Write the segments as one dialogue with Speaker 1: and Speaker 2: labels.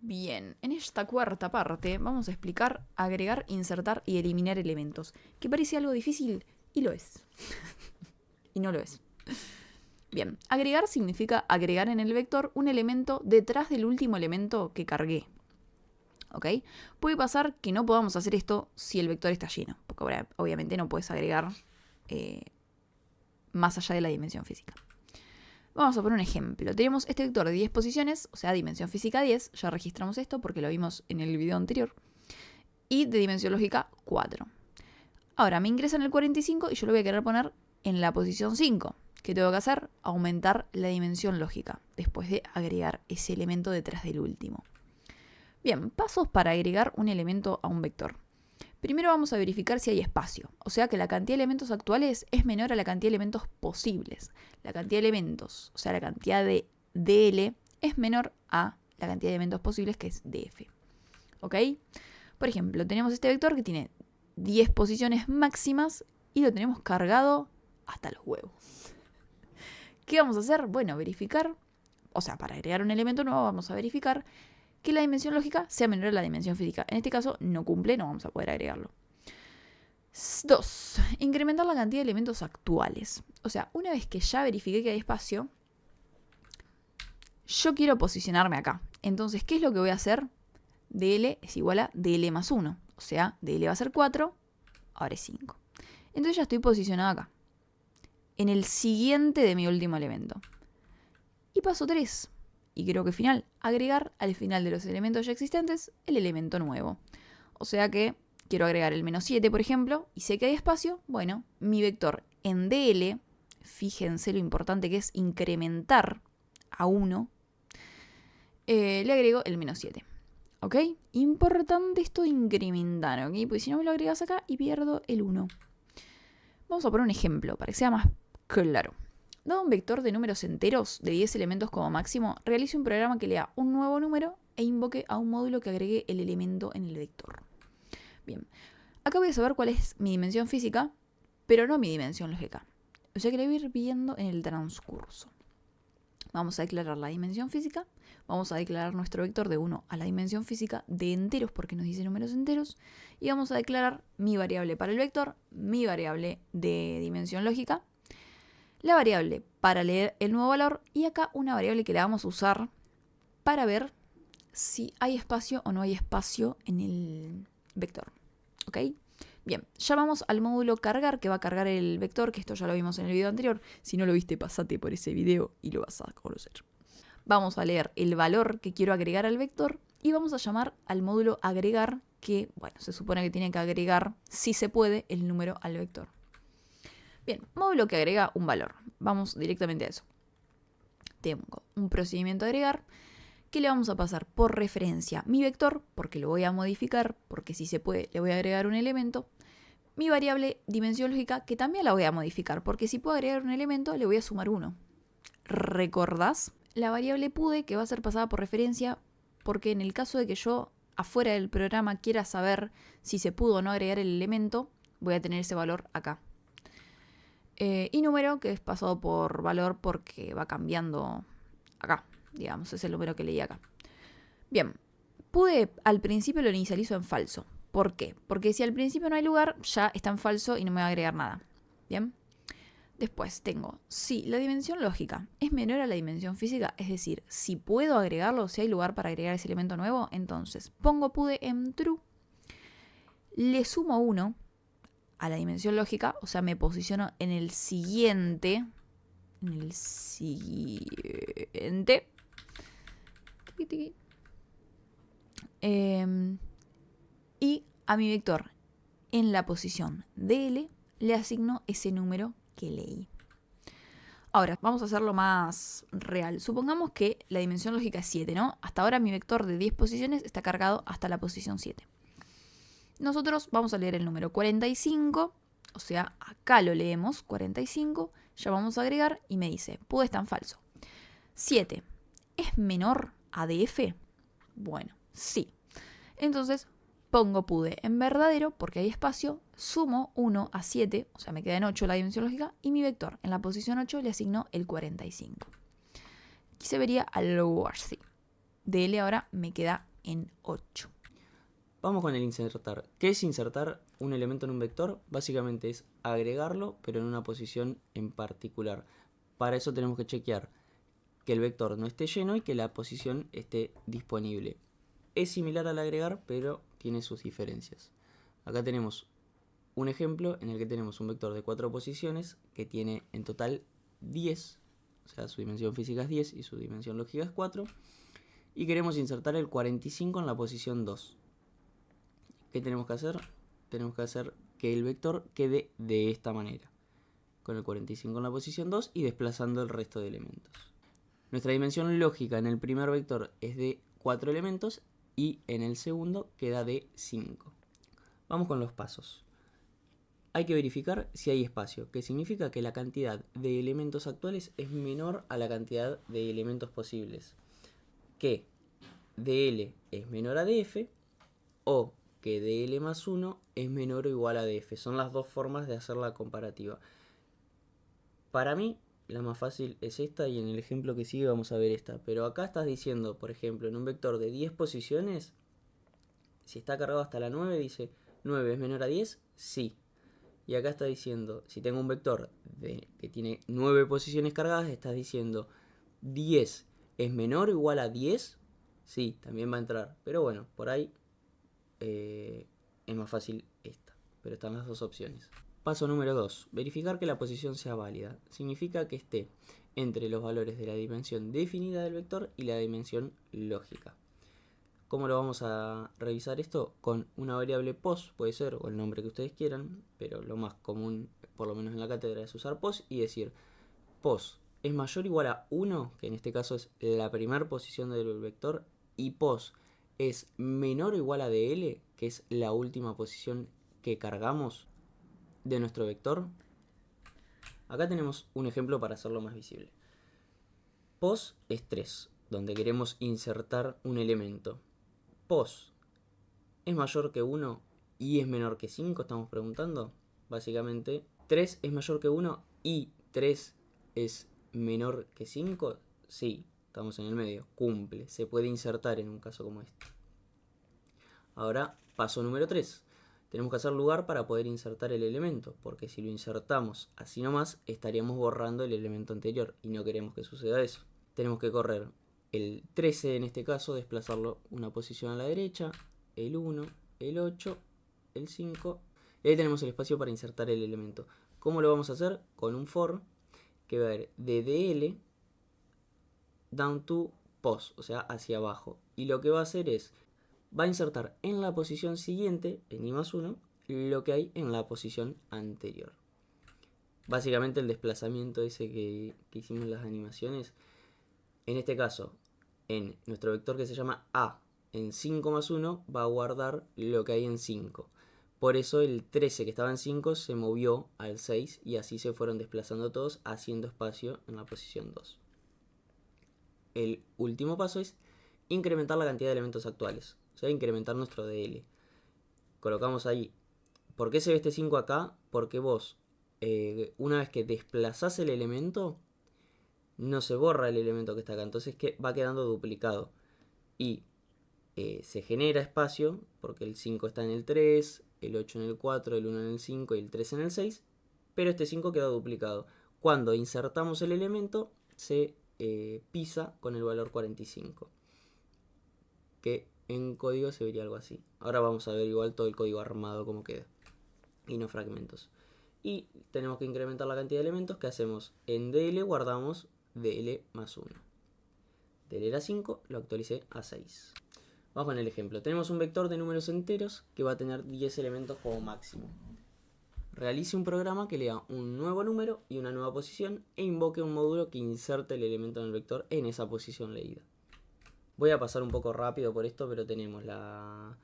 Speaker 1: Bien, en esta cuarta parte vamos a explicar agregar, insertar y eliminar elementos, que parece algo difícil y lo es. Y no lo es. Bien, agregar significa agregar en el vector un elemento detrás del último elemento que cargué. ¿Ok? Puede pasar que no podamos hacer esto si el vector está lleno, porque ahora obviamente no puedes agregar más allá de la dimensión física. Vamos a poner un ejemplo. Tenemos este vector de 10 posiciones, o sea, dimensión física 10. Ya registramos esto porque lo vimos en el video anterior. Y de dimensión lógica 4. Ahora, me ingresa en el 45 y yo lo voy a querer poner en la posición 5. ¿Qué tengo que hacer? Aumentar la dimensión lógica, después de agregar ese elemento detrás del último. Bien, pasos para agregar un elemento a un vector. Primero vamos a verificar si hay espacio, o sea que la cantidad de elementos actuales es menor a la cantidad de elementos posibles. La cantidad de elementos, o sea la cantidad de DL, es menor a la cantidad de elementos posibles, que es DF. ¿Ok? Por ejemplo, tenemos este vector que tiene 10 posiciones máximas y lo tenemos cargado hasta los huevos. ¿Qué vamos a hacer? Bueno, verificar, o sea, para agregar un elemento nuevo vamos a verificar que la dimensión lógica sea menor a la dimensión física. En este caso no cumple, no vamos a poder agregarlo. 2. Incrementar la cantidad de elementos actuales. O sea, una vez que ya verifiqué que hay espacio, yo quiero posicionarme acá. Entonces, ¿qué es lo que voy a hacer? DL es igual a DL más 1. O sea, DL va a ser 4, ahora es 5. Entonces ya estoy posicionado acá, en el siguiente de mi último elemento. Y paso 3. Y creo que final, agregar al final de los elementos ya existentes el elemento nuevo. O sea que quiero agregar el menos 7, por ejemplo, y sé que hay espacio. Bueno, mi vector en DL, fíjense lo importante que es incrementar a 1, le agrego el menos 7. ¿Ok? Importante esto de incrementar, ¿ok? Porque si no me lo agregas acá y pierdo el 1. Vamos a poner un ejemplo para que sea más claro. Dado un vector de números enteros de 10 elementos como máximo, realice un programa que lea un nuevo número e invoque a un módulo que agregue el elemento en el vector. Bien, acá voy a saber cuál es mi dimensión física, pero no mi dimensión lógica. O sea que la voy a ir viendo en el transcurso. Vamos a declarar la dimensión física, vamos a declarar nuestro vector de 1 a la dimensión física de enteros porque nos dice números enteros, y vamos a declarar mi variable para el vector, mi variable de dimensión lógica, la variable para leer el nuevo valor y acá una variable que la vamos a usar para ver si hay espacio o no hay espacio en el vector. ¿Ok? Bien, ya vamos al módulo cargar, que va a cargar el vector, que esto ya lo vimos en el video anterior. Si no lo viste, pasate por ese video y lo vas a conocer. Vamos a leer el valor que quiero agregar al vector y vamos a llamar al módulo agregar, que, bueno, se supone que tiene que agregar, si se puede, el número al vector. Bien, módulo que agrega un valor. Vamos directamente a eso. Tengo un procedimiento de agregar que le vamos a pasar por referencia mi vector, porque lo voy a modificar, porque si se puede le voy a agregar un elemento. Mi variable dimensión lógica, que también la voy a modificar, porque si puedo agregar un elemento le voy a sumar 1. ¿Recordás? La variable pude, que va a ser pasada por referencia, porque en el caso de que yo afuera del programa quiera saber si se pudo o no agregar el elemento, voy a tener ese valor acá. Y número, que es pasado por valor porque va cambiando acá, digamos, es el número que leí acá. Bien, pude al principio lo inicializo en falso. ¿Por qué? Porque si al principio no hay lugar, ya está en falso y no me va a agregar nada. Bien. Después tengo, si la dimensión lógica es menor a la dimensión física, es decir, si puedo agregarlo, si hay lugar para agregar ese elemento nuevo, entonces pongo pude en true, le sumo 1 a la dimensión lógica, o sea, me posiciono en el siguiente. Y a mi vector en la posición DL le asigno ese número que leí. Ahora, vamos a hacerlo más real. Supongamos que la dimensión lógica es 7, ¿no? Hasta ahora mi vector de 10 posiciones está cargado hasta la posición 7. Nosotros vamos a leer el número 45, o sea, acá lo leemos, 45, ya vamos a agregar y me dice, pude está en falso. 7, ¿es menor a DF? Bueno, sí. Entonces pongo pude en verdadero porque hay espacio, sumo 1 a 7, o sea, me queda en 8 la dimensión lógica, y mi vector en la posición 8 le asigno el 45. Aquí se vería algo así. DL ahora me queda en 8.
Speaker 2: Vamos con el insertar. ¿Qué es insertar un elemento en un vector? Básicamente es agregarlo, pero en una posición en particular. Para eso tenemos que chequear que el vector no esté lleno y que la posición esté disponible. Es similar al agregar, pero tiene sus diferencias. Acá tenemos un ejemplo en el que tenemos un vector de 4 posiciones que tiene en total 10, o sea, su dimensión física es 10 y su dimensión lógica es 4, y queremos insertar el 45 en la posición 2. ¿Qué tenemos que hacer? Tenemos que hacer que el vector quede de esta manera, con el 45 en la posición 2 y desplazando el resto de elementos. Nuestra dimensión lógica en el primer vector es de 4 elementos y en el segundo queda de 5. Vamos con los pasos. Hay que verificar si hay espacio, que significa que la cantidad de elementos actuales es menor a la cantidad de elementos posibles. Que dl es menor a df o que dl más 1 es menor o igual a df. Son las dos formas de hacer la comparativa. Para mí, la más fácil es esta y en el ejemplo que sigue vamos a ver esta. Pero acá estás diciendo, por ejemplo, en un vector de 10 posiciones, si está cargado hasta la 9, dice 9 es menor a 10, sí. Y acá está diciendo, si tengo un vector que tiene 9 posiciones cargadas, estás diciendo 10 es menor o igual a 10, sí, también va a entrar. Pero bueno, por ahí es más fácil esta, pero están las dos opciones. Paso número 2. Verificar que la posición sea válida. Significa que esté entre los valores de la dimensión definida del vector y la dimensión lógica. ¿Cómo lo vamos a revisar esto? Con una variable pos, puede ser, o el nombre que ustedes quieran, pero lo más común, por lo menos en la cátedra, es usar pos y decir pos es mayor o igual a 1, que en este caso es la primera posición del vector, y pos es menor o igual a dl, que es la última posición que cargamos de nuestro vector. Acá tenemos un ejemplo para hacerlo más visible. Pos es 3, donde queremos insertar un elemento. Pos es mayor que 1 y es menor que 5, estamos preguntando. Básicamente, 3 es mayor que 1 y 3 es menor que 5. Sí, estamos en el medio, cumple, se puede insertar en un caso como este. Ahora, paso número 3. Tenemos que hacer lugar para poder insertar el elemento, porque si lo insertamos así nomás, estaríamos borrando el elemento anterior y no queremos que suceda eso. Tenemos que correr el 13 en este caso, desplazarlo una posición a la derecha, el 1, el 8, el 5, y ahí tenemos el espacio para insertar el elemento. ¿Cómo lo vamos a hacer? Con un for que va a ir de dl down to pos, o sea, hacia abajo. Y lo que va a hacer es, va a insertar en la posición siguiente, en i más 1, lo que hay en la posición anterior. Básicamente el desplazamiento ese que hicimos en las animaciones, en este caso, en nuestro vector que se llama a, en 5 más 1, va a guardar lo que hay en 5. Por eso el 13 que estaba en 5 se movió al 6 y así se fueron desplazando todos, haciendo espacio en la posición 2. El último paso es incrementar la cantidad de elementos actuales, o sea, incrementar nuestro DL. Colocamos ahí. ¿Por qué se ve este 5 acá? Porque vos, una vez que desplazás el elemento, no se borra el elemento que está acá, entonces va quedando duplicado. Y se genera espacio, porque el 5 está en el 3, el 8 en el 4, el 1 en el 5 y el 3 en el 6, pero este 5 queda duplicado. Cuando insertamos el elemento, se pisa con el valor 45, que en código se vería algo así. Ahora vamos a ver igual todo el código armado como queda, y no fragmentos. Y tenemos que incrementar la cantidad de elementos. Que hacemos? En DL guardamos DL más 1. DL era 5, lo actualicé a 6. Vamos con el ejemplo. Tenemos un vector de números enteros que va a tener 10 elementos como máximo. Realice un programa que lea un nuevo número y una nueva posición e invoque un módulo que inserte el elemento en el vector en esa posición leída. Voy a pasar un poco rápido por esto, pero tenemos la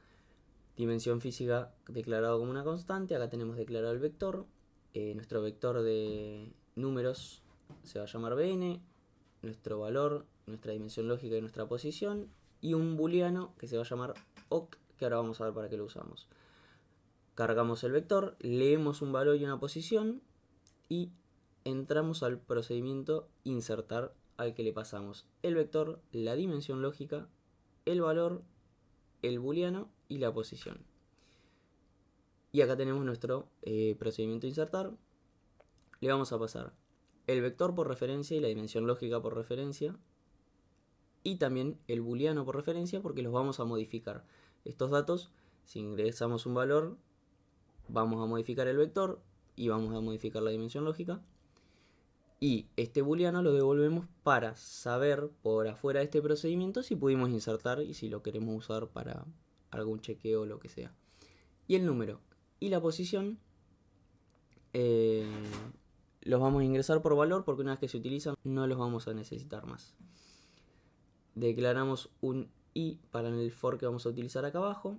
Speaker 2: dimensión física declarado como una constante. Acá tenemos declarado el vector. Nuestro vector de números se va a llamar bn. Nuestro valor, nuestra dimensión lógica y nuestra posición. Y un booleano que se va a llamar oc, que ahora vamos a ver para qué lo usamos. Cargamos el vector, leemos un valor y una posición y entramos al procedimiento insertar, al que le pasamos el vector, la dimensión lógica, el valor el booleano y la posición. Y acá tenemos nuestro procedimiento de insertar. Le vamos a pasar el vector por referencia y la dimensión lógica por referencia. Y también el booleano por referencia, porque los vamos a modificar. Estos datos, si ingresamos un valor, vamos a modificar el vector y vamos a modificar la dimensión lógica. Y este booleano lo devolvemos para saber por afuera de este procedimiento si pudimos insertar y si lo queremos usar para algún chequeo o lo que sea. Y el número y la posición los vamos a ingresar por valor, porque una vez que se utilizan no los vamos a necesitar más. Declaramos un i para el for que vamos a utilizar acá abajo.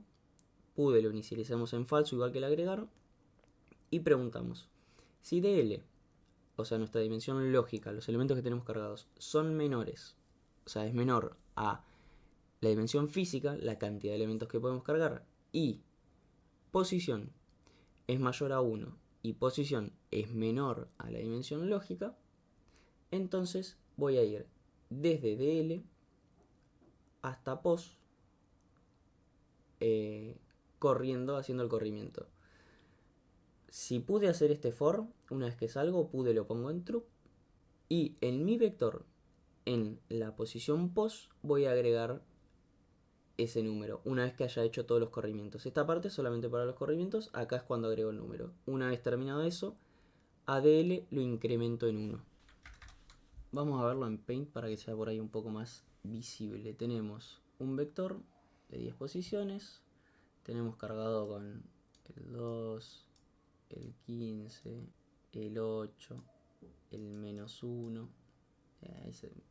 Speaker 2: Pude lo inicializamos en falso igual que el agregar. Y preguntamos si dl, o sea nuestra dimensión lógica, los elementos que tenemos cargados, son menores, o sea es menor a la dimensión física, la cantidad de elementos que podemos cargar, y posición es mayor a 1 y posición es menor a la dimensión lógica, entonces voy a ir desde dl hasta pos corriendo, haciendo el corrimiento. Si pude hacer este for, una vez que salgo, pude lo pongo en true. Y en mi vector, en la posición pos, voy a agregar ese número, una vez que haya hecho todos los corrimientos. Esta parte es solamente para los corrimientos, acá es cuando agrego el número. Una vez terminado eso, a dl lo incremento en 1. Vamos a verlo en Paint para que sea por ahí un poco más visible. Tenemos un vector de 10 posiciones. Tenemos cargado con el 2, el 15, el 8, el menos 1,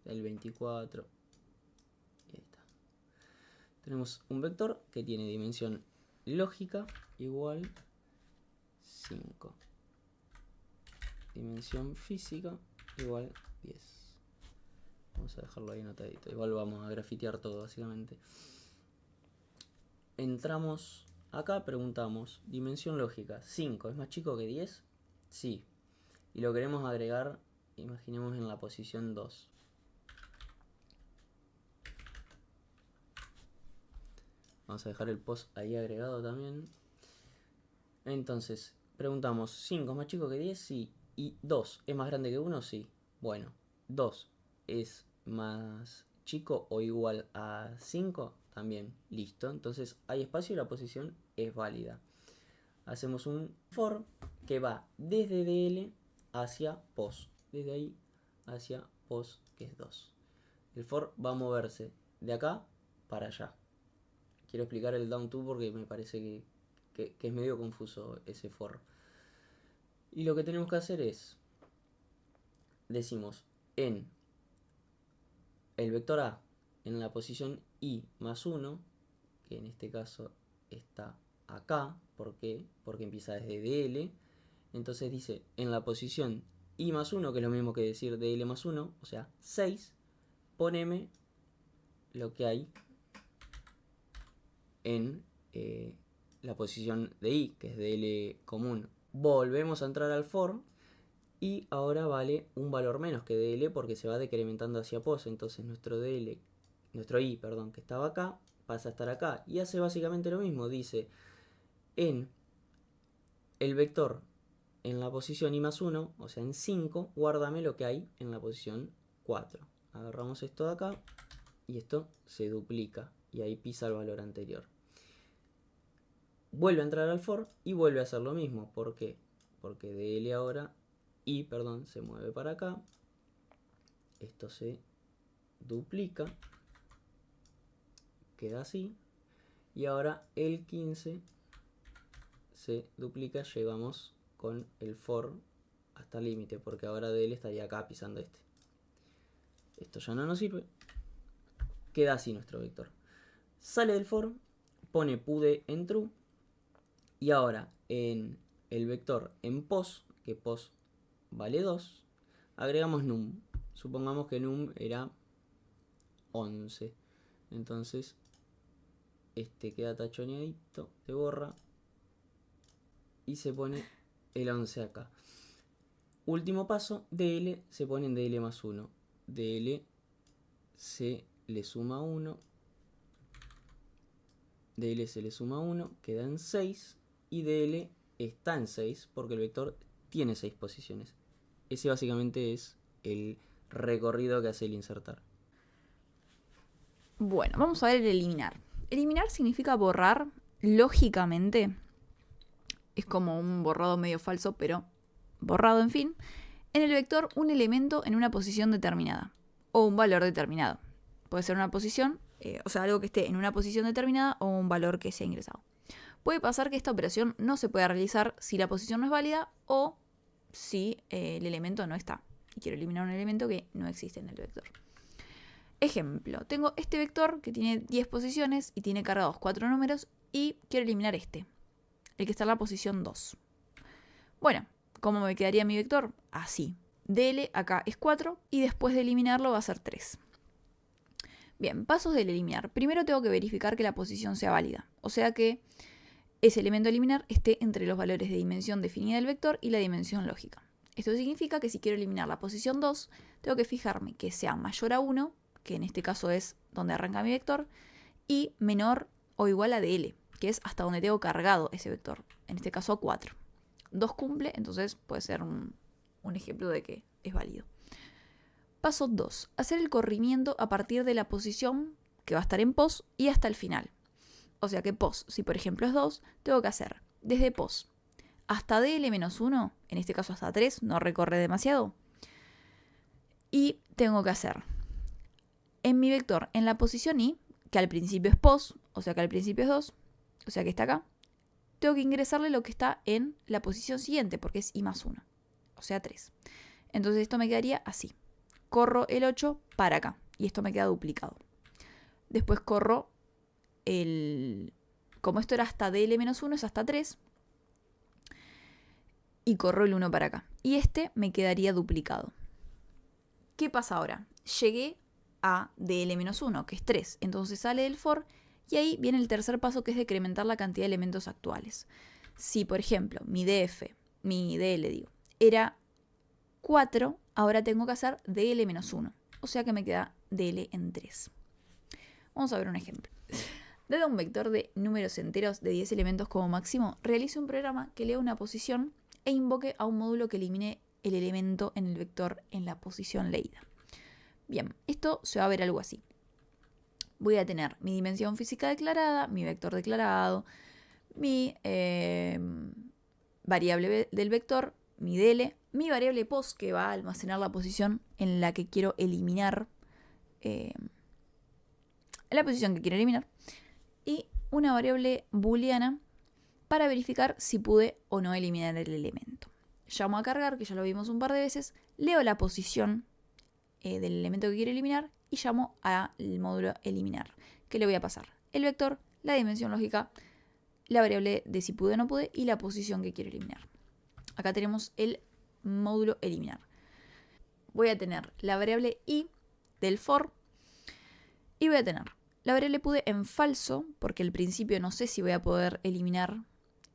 Speaker 2: el 24. Y ahí está. Tenemos un vector que tiene dimensión lógica igual 5. Dimensión física igual 10. Vamos a dejarlo ahí anotadito. Igual vamos a grafitear todo básicamente. Entramos acá, preguntamos, dimensión lógica, 5, ¿es más chico que 10? Sí. Y lo queremos agregar, imaginemos en la posición 2. Vamos a dejar el post ahí agregado también. Entonces, preguntamos, 5 es más chico que 10, sí. ¿Y 2 es más grande que 1? Sí. Bueno, 2 es más chico o igual a 5, también, listo. Entonces hay espacio y la posición es válida. Hacemos un for que va desde dl hacia pos. Desde ahí hacia pos, que es 2. El for va a moverse de acá para allá. Quiero explicar el down to porque me parece que es medio confuso ese for. Y lo que tenemos que hacer es, decimos en el vector A, en la posición i más 1, que en este caso está acá, ¿por qué? Porque empieza desde dl. Entonces dice, en la posición i más 1, que es lo mismo que decir dl más 1, o sea, 6, poneme lo que hay en la posición de i, que es dl común. Volvemos a entrar al for y ahora vale un valor menos que dl porque se va decrementando hacia pos. Entonces nuestro i, que estaba acá, pasa a estar acá y hace básicamente lo mismo. Dice, en el vector en la posición i más 1, o sea en 5, guárdame lo que hay en la posición 4. Agarramos esto de acá y esto se duplica y ahí pisa el valor anterior. Vuelve a entrar al for y vuelve a hacer lo mismo. ¿Por qué? Porque dl ahora, se mueve para acá. Esto se duplica. Queda así. Y ahora el 15 se duplica. Llegamos con el for hasta el límite. Porque ahora dl estaría acá pisando este. Esto ya no nos sirve. Queda así nuestro vector. Sale del for. Pone pude en true. Y ahora en el vector en pos, que pos vale 2, agregamos num. Supongamos que num era 11. Entonces este queda tachoneadito, se borra y se pone el 11 acá. Último paso, dl se pone en dl más 1. Dl se le suma 1 DL se le suma 1, queda en 6 y DL está en 6 porque el vector tiene 6 posiciones. Ese básicamente es el recorrido que hace el insertar.
Speaker 1: Bueno, vamos a ver el eliminar. Eliminar significa borrar lógicamente. Es como un borrado medio falso, pero borrado, en fin. En el vector, un elemento en una posición determinada o un valor determinado. Puede ser una posición, algo que esté en una posición determinada o un valor que sea ingresado. Puede pasar que esta operación no se pueda realizar si la posición no es válida o si el elemento no está. Y quiero eliminar un elemento que no existe en el vector. Ejemplo, tengo este vector que tiene 10 posiciones y tiene cargados 4 números y quiero eliminar este, el que está en la posición 2. Bueno, ¿cómo me quedaría mi vector? Así. DL acá es 4 y después de eliminarlo va a ser 3. Bien, pasos del eliminar. Primero tengo que verificar que la posición sea válida, o sea que ese elemento a eliminar esté entre los valores de dimensión definida del vector y la dimensión lógica. Esto significa que si quiero eliminar la posición 2, tengo que fijarme que sea mayor a 1, que en este caso es donde arranca mi vector, y menor o igual a DL, que es hasta donde tengo cargado ese vector, en este caso a 4. 2 cumple, entonces puede ser un ejemplo de que es válido. Paso 2. Hacer el corrimiento a partir de la posición que va a estar en pos y hasta el final. O sea que pos, si por ejemplo es 2, tengo que hacer desde pos hasta DL-1, en este caso hasta 3, no recorre demasiado. Y tengo que hacer en mi vector, en la posición I, que al principio es pos, o sea que al principio es 2, o sea que está acá, tengo que ingresarle lo que está en la posición siguiente, porque es I más 1, o sea 3. Entonces esto me quedaría así. Corro el 8 para acá, y esto me queda duplicado. Después corro como esto era hasta DL-1, es hasta 3, y corro el 1 para acá. Y este me quedaría duplicado. ¿Qué pasa ahora? Llegué a DL-1, que es 3. Entonces sale del for y ahí viene el tercer paso, que es decrementar la cantidad de elementos actuales. Si, por ejemplo, mi DL era 4, ahora tengo que hacer DL-1. O sea que me queda DL en 3. Vamos a ver un ejemplo. Dado un vector de números enteros de 10 elementos como máximo, realice un programa que lea una posición e invoque a un módulo que elimine el elemento en el vector en la posición leída. Bien, esto se va a ver algo así. Voy a tener mi dimensión física declarada, mi vector declarado, mi variable del vector, mi DL, mi variable pos que va a almacenar la posición en la que quiero eliminar, y una variable booleana para verificar si pude o no eliminar el elemento. Llamo a cargar, que ya lo vimos un par de veces, leo la posición del elemento que quiero eliminar y llamo al módulo eliminar, que le voy a pasar el vector, la dimensión lógica, la variable de si pude o no pude y la posición que quiero eliminar. Acá tenemos el módulo eliminar. Voy a tener la variable i del for y voy a tener la variable pude en falso, porque al principio no sé si voy a poder eliminar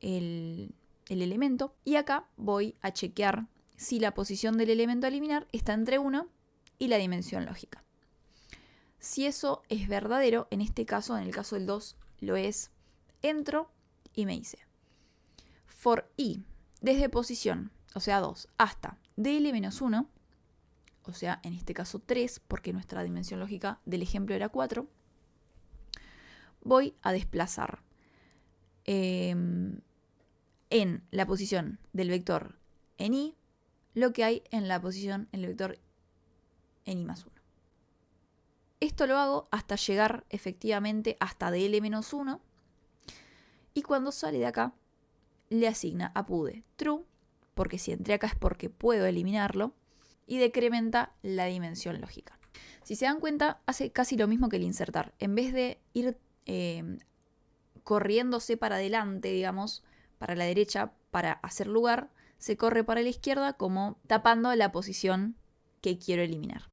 Speaker 1: el elemento. Y acá voy a chequear si la posición del elemento a eliminar está entre 1 y la dimensión lógica. Si eso es verdadero, en este caso, en el caso del 2, lo es, entro y me dice for i desde posición, o sea 2, hasta DL-1, o sea en este caso 3, porque nuestra dimensión lógica del ejemplo era 4, voy a desplazar en la posición del vector en i lo que hay en la posición en el vector en i más 1. Esto lo hago hasta llegar efectivamente hasta DL-1 y cuando sale de acá le asigna a pude true, porque si entré acá es porque puedo eliminarlo, y decrementa la dimensión lógica. Si se dan cuenta, hace casi lo mismo que el insertar. En vez de ir corriéndose para adelante, digamos, para la derecha, para hacer lugar, se corre para la izquierda como tapando la posición que quiero eliminar.